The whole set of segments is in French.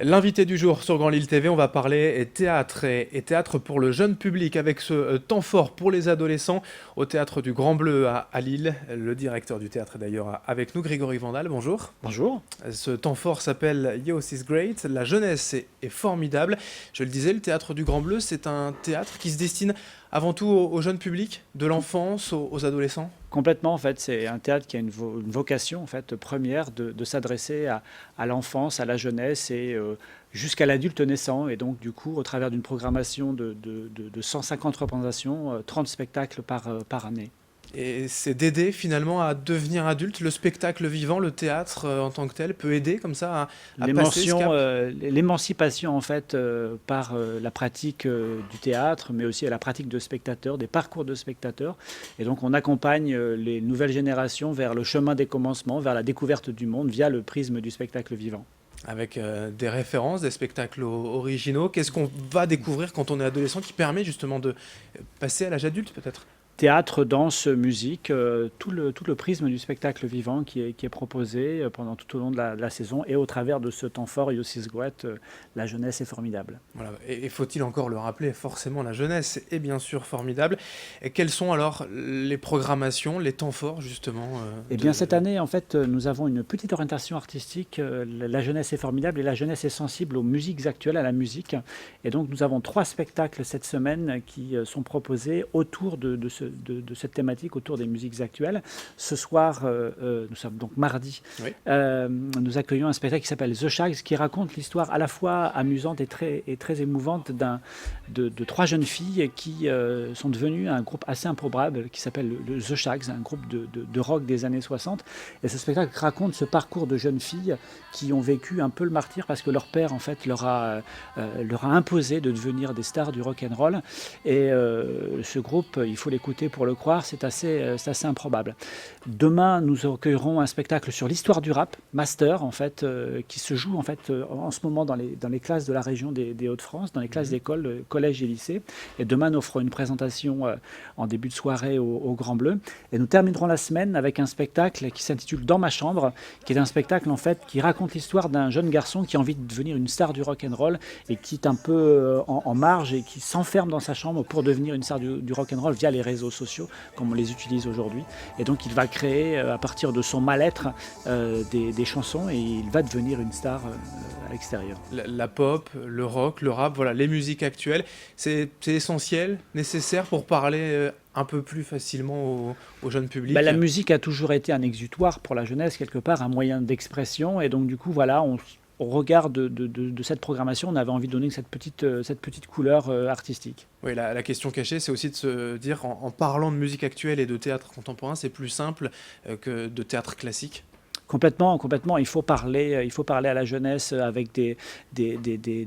L'invité du jour sur Grand Lille TV, on va parler théâtre et théâtre pour le jeune public avec ce temps fort pour les adolescents au théâtre du Grand Bleu à Lille. Le directeur du théâtre est d'ailleurs avec nous, Grégory Vandal, bonjour. Bonjour. Ce temps fort s'appelle Youth is Great, la jeunesse est formidable. Je le disais, le théâtre du Grand Bleu, c'est un théâtre qui se destine avant tout au jeune public, de l'enfance aux adolescents. Complètement, en fait, c'est un théâtre qui a une vocation en fait, première de s'adresser à l'enfance, à la jeunesse et jusqu'à l'adulte naissant. Et donc, du coup, au travers d'une programmation de 150 représentations, 30 spectacles par année. Et c'est d'aider finalement à devenir adulte. Le spectacle vivant, le théâtre en tant que tel peut aider comme ça à passer ce cap. L'émancipation en fait par la pratique du théâtre, mais aussi à la pratique de spectateurs, des parcours de spectateurs. Et donc on accompagne les nouvelles générations vers le chemin des commencements, vers la découverte du monde via le prisme du spectacle vivant. Avec des références, des spectacles originaux. Qu'est-ce qu'on va découvrir quand on est adolescent qui permet justement de passer à l'âge adulte peut-être ? Théâtre, danse, musique, tout le prisme du spectacle vivant qui est proposé pendant tout au long de la saison et au travers de ce temps fort, Youth is Great, la jeunesse est formidable. Voilà. Et faut-il encore le rappeler, forcément la jeunesse est bien sûr formidable. Et quelles sont alors les programmations, les temps forts justement Eh bien cette année, en fait, nous avons une petite orientation artistique. La jeunesse est formidable et la jeunesse est sensible aux musiques actuelles, à la musique. Et donc nous avons 3 spectacles cette semaine qui sont proposés autour de cette thématique, autour des musiques actuelles. Ce soir, nous sommes donc mardi, Oui. nous accueillons un spectacle qui s'appelle The Shags, qui raconte l'histoire à la fois amusante et très émouvante de 3 jeunes filles qui sont devenues un groupe assez improbable qui s'appelle le The Shags, un groupe de rock des années 60. Et ce spectacle raconte ce parcours de jeunes filles qui ont vécu un peu le martyre parce que leur père en fait leur a imposé de devenir des stars du rock and roll. Et ce groupe, il faut l'écouter pour le croire, c'est assez improbable. Demain, nous accueillerons un spectacle sur l'histoire du rap, Master, en fait, qui se joue en fait en ce moment dans les classes de la région des Hauts-de-France, dans les classes d'école, collèges et lycées. Et demain, nous ferons une présentation en début de soirée au Grand Bleu. Et nous terminerons la semaine avec un spectacle qui s'intitule Dans ma chambre, qui est un spectacle en fait qui raconte l'histoire d'un jeune garçon qui a envie de devenir une star du rock and roll et qui est un peu en marge et qui s'enferme dans sa chambre pour devenir une star du rock and roll via les réseaux sociaux comme on les utilise aujourd'hui. Et donc il va créer à partir de son mal-être des chansons et il va devenir une star à l'extérieur. La pop, le rock, le rap, voilà, les musiques actuelles, c'est essentiel, nécessaire pour parler un peu plus facilement au jeune public. La musique a toujours été un exutoire pour la jeunesse, quelque part, un moyen d'expression. Et donc du coup, voilà, au regard de cette programmation, on avait envie de donner cette petite couleur artistique. Oui, la question cachée, c'est aussi de se dire, en parlant de musique actuelle et de théâtre contemporain, c'est plus simple que de théâtre classique. Complètement. Il faut parler à la jeunesse avec des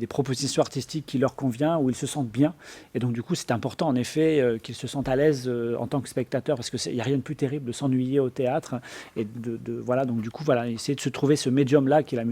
propositions artistiques qui leur conviennent, où ils se sentent bien. Et donc, du coup, c'est important, en effet, qu'ils se sentent à l'aise en tant que spectateurs, parce qu'il n'y a rien de plus terrible de s'ennuyer au théâtre. Et voilà, donc, du coup, voilà, essayer de se trouver ce médium-là qui est la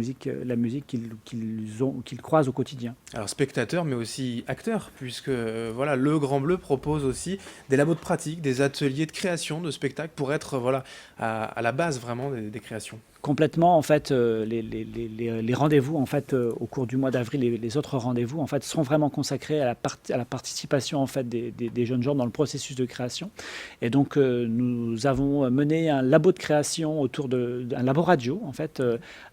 musique qu'ils croisent au quotidien. Alors, spectateurs, mais aussi acteurs, puisque voilà, le Grand Bleu propose aussi des labos de pratique, des ateliers de création de spectacles pour être voilà, à la base vraiment des créations. Complètement, en fait, les rendez-vous en fait au cours du mois d'avril, les autres rendez-vous en fait sont vraiment consacrés à la participation en fait des jeunes gens dans le processus de création. Et donc nous avons mené un labo de création autour d'un labo radio en fait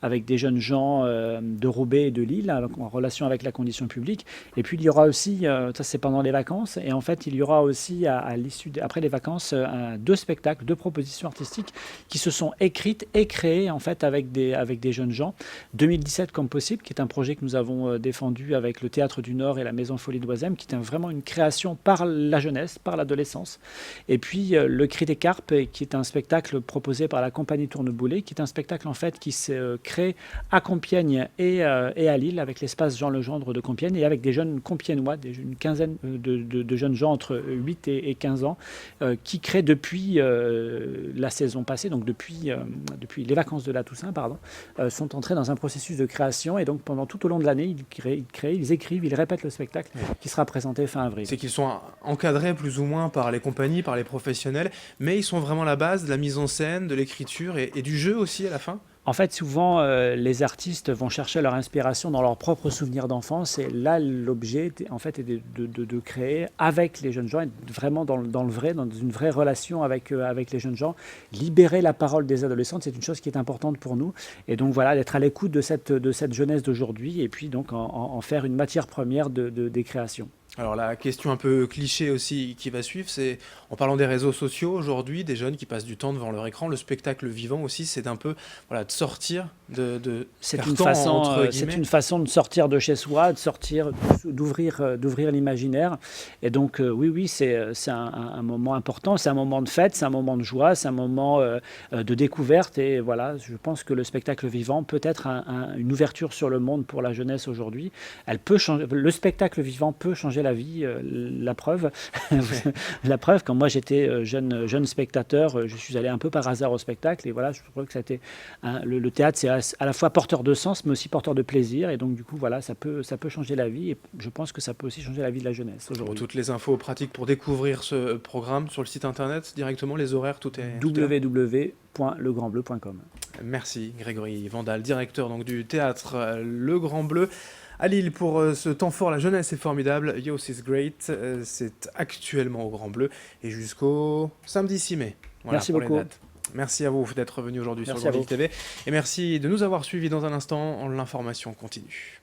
avec des jeunes gens de Roubaix et de Lille en relation avec la condition publique. Et puis il y aura aussi, ça c'est pendant les vacances, et en fait il y aura aussi à l'issue après les vacances 2 spectacles, 2 propositions artistiques qui se sont écrites et créées en fait avec des jeunes gens. 2017 comme possible, qui est un projet que nous avons défendu avec le Théâtre du Nord et la Maison Folie d'Oisem, qui est vraiment une création par la jeunesse, par l'adolescence. Et puis Le Cri des Carpes, qui est un spectacle proposé par la compagnie Tourneboulet, qui est un spectacle en fait qui se crée à Compiègne et à Lille, avec l'espace Jean Legendre de Compiègne, et avec des jeunes compiègnois, une quinzaine de jeunes gens entre 8 et 15 ans, qui créent depuis la saison passée, donc depuis les vacances de la Toussaint, sont entrés dans un processus de création, et donc pendant tout au long de l'année, ils créent, ils écrivent, ils répètent le spectacle qui sera présenté fin avril. C'est qu'ils sont encadrés plus ou moins par les compagnies, par les professionnels, mais ils sont vraiment la base de la mise en scène, de l'écriture et du jeu aussi à la fin. En fait, souvent, les artistes vont chercher leur inspiration dans leurs propres souvenirs d'enfance. Et là, l'objet, en fait, est de créer avec les jeunes gens, être vraiment dans le vrai, dans une vraie relation avec les jeunes gens. Libérer la parole des adolescents, c'est une chose qui est importante pour nous. Et donc, voilà, d'être à l'écoute de cette jeunesse d'aujourd'hui et puis donc en faire une matière première des créations. Alors la question un peu cliché aussi qui va suivre, c'est en parlant des réseaux sociaux aujourd'hui, des jeunes qui passent du temps devant leur écran, le spectacle vivant aussi, c'est d'un peu voilà, de sortir, de C'est faire une temps façon, entre c'est guillemets. une façon de sortir de chez soi, de sortir, d'ouvrir l'imaginaire. Et donc, oui, oui, c'est un moment important, c'est un moment de fête, c'est un moment de joie, c'est un moment de découverte. Et voilà, je pense que le spectacle vivant peut être une ouverture sur le monde pour la jeunesse aujourd'hui. Elle peut changer, le spectacle vivant peut changer la vie. La preuve, la preuve, quand moi j'étais jeune spectateur, je suis allé un peu par hasard au spectacle. Et voilà, je crois que ça a été le théâtre, c'est à la fois porteur de sens, mais aussi porteur de plaisir. Et donc, du coup, voilà, ça peut changer la vie. Et je pense que ça peut aussi changer la vie de la jeunesse Pour aujourd'hui. toutes les infos pratiques pour découvrir ce programme sur le site internet directement, les horaires, tout est là. www.legrandbleu.com. Merci Grégory Vandal, directeur donc, du théâtre Le Grand Bleu à Lille pour ce temps fort. La jeunesse est formidable, Youth is Great, c'est actuellement au Grand Bleu et jusqu'au samedi 6 mai. Voilà Merci pour les beaucoup. dates. Merci à vous d'être venu aujourd'hui sur le Merci à Grand Lille vous. TV et merci de nous avoir suivis. Dans un instant, l'information continue.